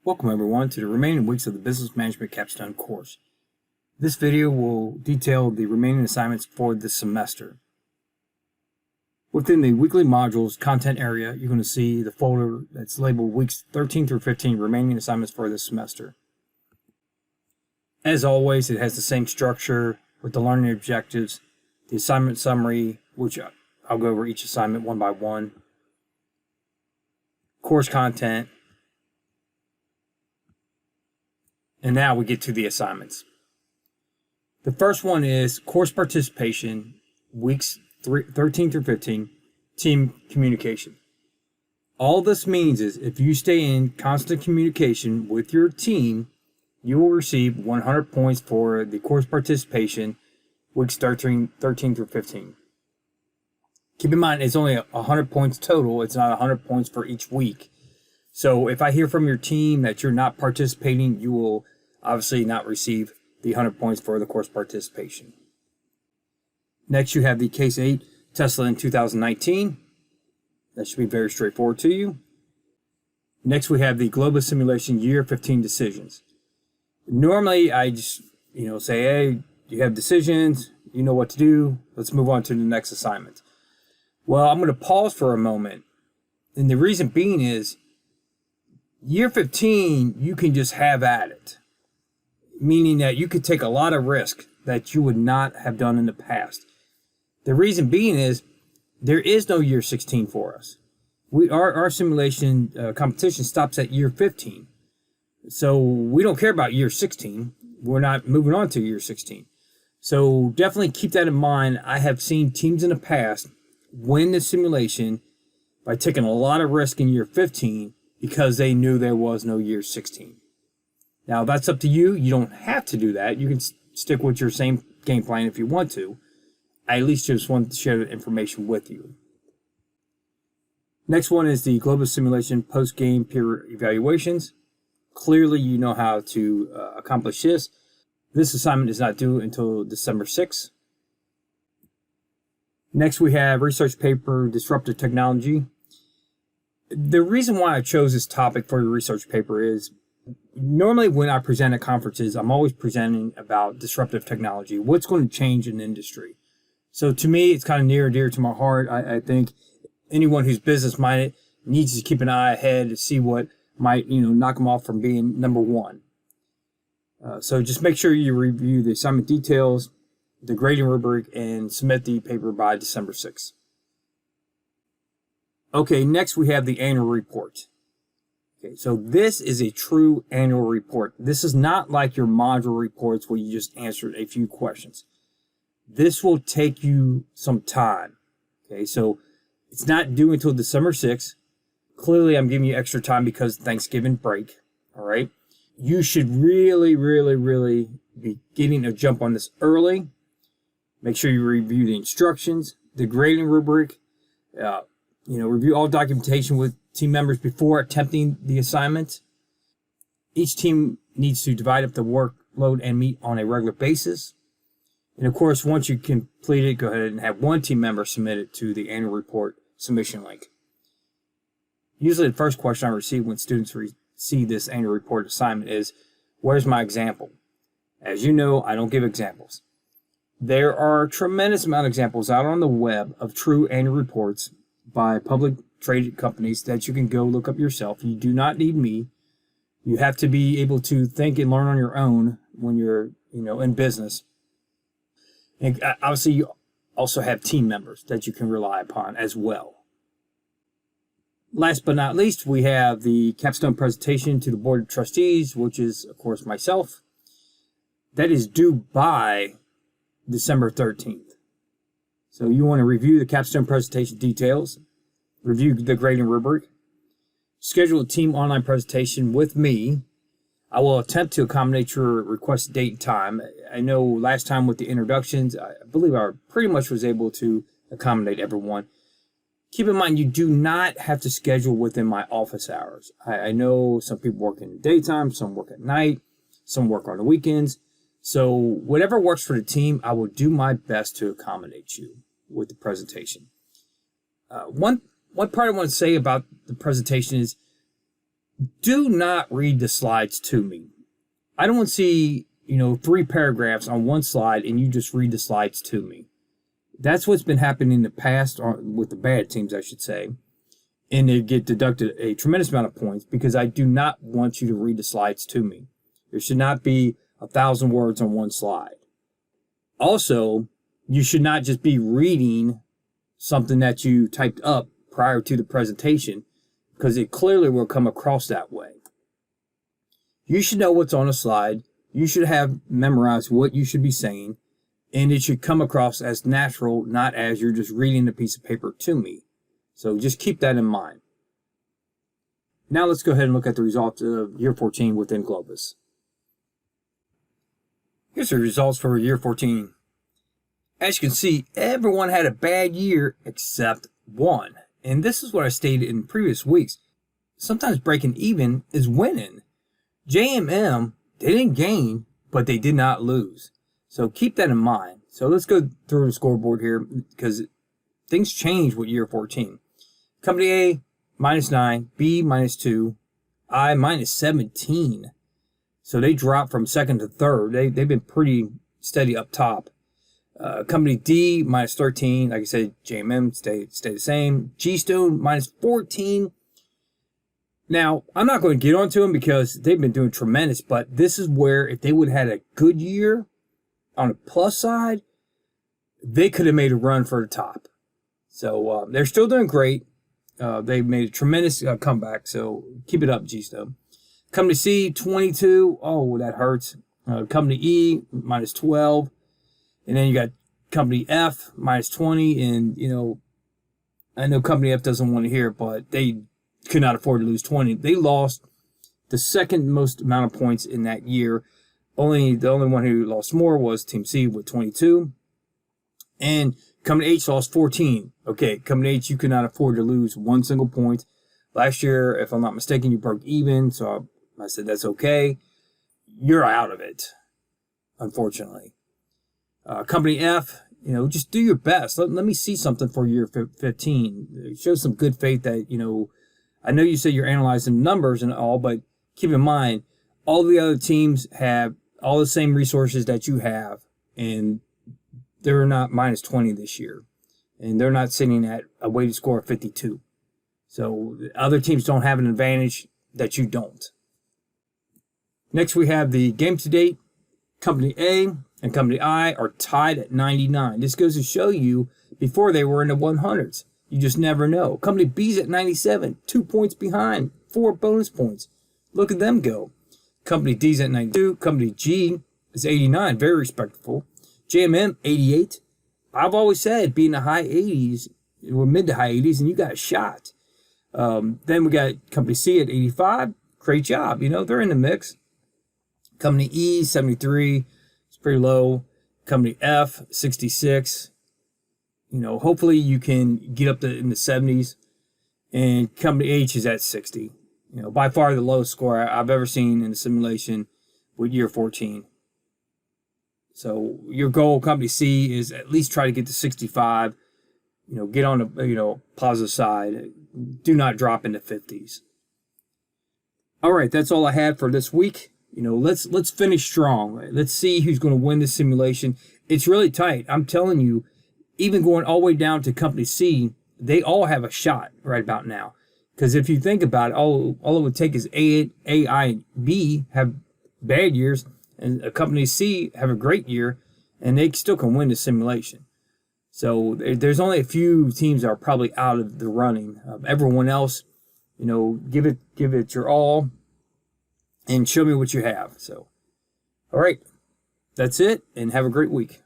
Welcome everyone to the remaining weeks of the Business Management Capstone course. This video will detail the remaining assignments for this semester. Within the weekly modules content area, you're going to see the folder that's labeled weeks 13 through 15 remaining assignments for this semester. As always, it has the same structure with the learning objectives, the assignment summary, which I'll go over each assignment one by one, course content, and now we get to the assignments. The first one is course participation, weeks 13 through 15, team communication. All this means is if you stay in constant communication with your team, you will receive 100 points for the course participation, weeks 13 through 15. Keep in mind, it's only 100 points total. It's not 100 points for each week. So if I hear from your team that you're not participating, you will obviously not receive the 100 points for the course participation. Next, you have the Case 8 Tesla in 2019. That should be very straightforward to you. Next, we have the Global Simulation Year 15 decisions. Normally, I just say, hey, you have decisions, you know what to do, let's move on to the next assignment. Well, I'm going to pause for a moment. And the reason being is, Year 15, you can just have at it. Meaning that you could take a lot of risk that you would not have done in the past. The reason being is, there is no Year 16 for us. Our simulation competition stops at Year 15. So we don't care about Year 16. We're not moving on to Year 16. So definitely keep that in mind. I have seen teams in the past win the simulation by taking a lot of risk in Year 15 because they knew there was no Year 16. Now, that's up to you. You don't have to do that. You can stick with your same game plan if you want to. I at least just wanted to share that information with you. Next one is the Global Simulation post-game peer evaluations. Clearly, you know how to accomplish this. This assignment is not due until December 6th. Next, we have research paper, Disruptive Technology. The reason why I chose this topic for your research paper is normally when I present at conferences, I'm always presenting about disruptive technology, what's going to change in the industry. So to me, it's kind of near and dear to my heart. I think anyone who's business-minded needs to keep an eye ahead to see what might, knock them off from being number one. So just make sure you review the assignment details, the grading rubric, and submit the paper by December 6th. Okay, next we have the annual report. Okay, so this is a true annual report. This is not like your module reports where you just answered a few questions. This will take you some time. Okay, so it's not due until December 6th. Clearly, I'm giving you extra time because Thanksgiving break. All right, you should really be getting a jump on this early. Make sure you review the instructions, the grading rubric, review all documentation with team members before attempting the assignment. Each team needs to divide up the workload and meet on a regular basis. And of course, once you complete it, go ahead and have one team member submit it to the annual report submission link. Usually the first question I receive when students receive this annual report assignment is, where's my example? As you know, I don't give examples. There are a tremendous amount of examples out on the web of true annual reports by public traded companies that you can go look up yourself. You do not need me. You have to be able to think and learn on your own when you're, in business. And obviously, you also have team members that you can rely upon as well. Last but not least, we have the Capstone Presentation to the Board of Trustees, which is, of course, myself. That is due by December 13th. So you want to review the Capstone Presentation details, review the grading rubric, schedule a team online presentation with me. I will attempt to accommodate your requested date and time. I know last time with the introductions, I believe I pretty much was able to accommodate everyone. Keep in mind, you do not have to schedule within my office hours. I know some people work in the daytime, some work at night, some work on the weekends. So whatever works for the team, I will do my best to accommodate you with the presentation. One part I want to say about the presentation is Do not read the slides to me. I don't want to see, 3 paragraphs on one slide and you just read the slides to me. That's what's been happening in the past, or with the bad teams, I should say. And they get deducted a tremendous amount of points because I do not want you to read the slides to me. There should not be 1,000 words on one slide. Also, you should not just be reading something that you typed up prior to the presentation, because it clearly will come across that way. You should know what's on a slide. You should have memorized what you should be saying, and it should come across as natural, not as you're just reading a piece of paper to me. So just keep that in mind. Now let's go ahead and look at the results of year 14 within Globus. Here's the results for year 14. As you can see, everyone had a bad year except one. And this is what I stated in previous weeks. Sometimes breaking even is winning. JMM, they didn't gain, but they did not lose. So keep that in mind. So let's go through the scoreboard here because things change with year 14. Company A, -9, B, -2, I, -17. So they dropped from second to third. They've been pretty steady up top. Company D, -13. Like I said, JMM stay the same. G-Stone, -14. Now, I'm not going to get onto them because they've been doing tremendous, but this is where if they would have had a good year on the plus side, they could have made a run for the top. So they're still doing great. They've made a tremendous comeback, so keep it up, G-Stone. Company C, 22. Oh, that hurts. Company E, -12. And then you got Company F, -20. And, I know Company F doesn't want to hear it, but they could not afford to lose 20. They lost the second most amount of points in that year. The only one who lost more was Team C with 22. And Company H lost 14. Okay, Company H, you could not afford to lose one single point. Last year, if I'm not mistaken, you broke even, so I said that's okay. You're out of it, unfortunately. Company F, just do your best. Let me see something for year 15. Show some good faith that, I know you say you're analyzing numbers and all, but keep in mind, all the other teams have all the same resources that you have, and they're not -20 this year. And they're not sitting at a weighted score of 52. So other teams don't have an advantage that you don't. Next, we have the game to date. Company A and Company I are tied at 99. This goes to show you before they were in the 100s. You just never know. Company B's at 97, 2 points behind, 4 bonus points. Look at them go. Company D's at 92. Company G is 89, very respectable. JMM, 88. I've always said be in the high 80s, or mid to high 80s, and you got a shot. Then we got Company C at 85. Great job. They're in the mix. Company E, 73. It's pretty low. Company F, 66. Hopefully you can get up in the 70s. And Company H is at 60. By far the lowest score I've ever seen in the simulation with year 14. So your goal, Company C, is at least try to get to 65. Get on the positive side. Do not drop into 50s. All right, that's all I had for this week. Let's finish strong. Let's see who's going to win this simulation. It's really tight. I'm telling you, even going all the way down to Company C, they all have a shot right about now. Because if you think about it, all it would take is A, I, and B have bad years, and a Company C have a great year, and they still can win the simulation. So there's only a few teams that are probably out of the running. Everyone else, give it your all, and show me what you have. So, all right, that's it, and have a great week.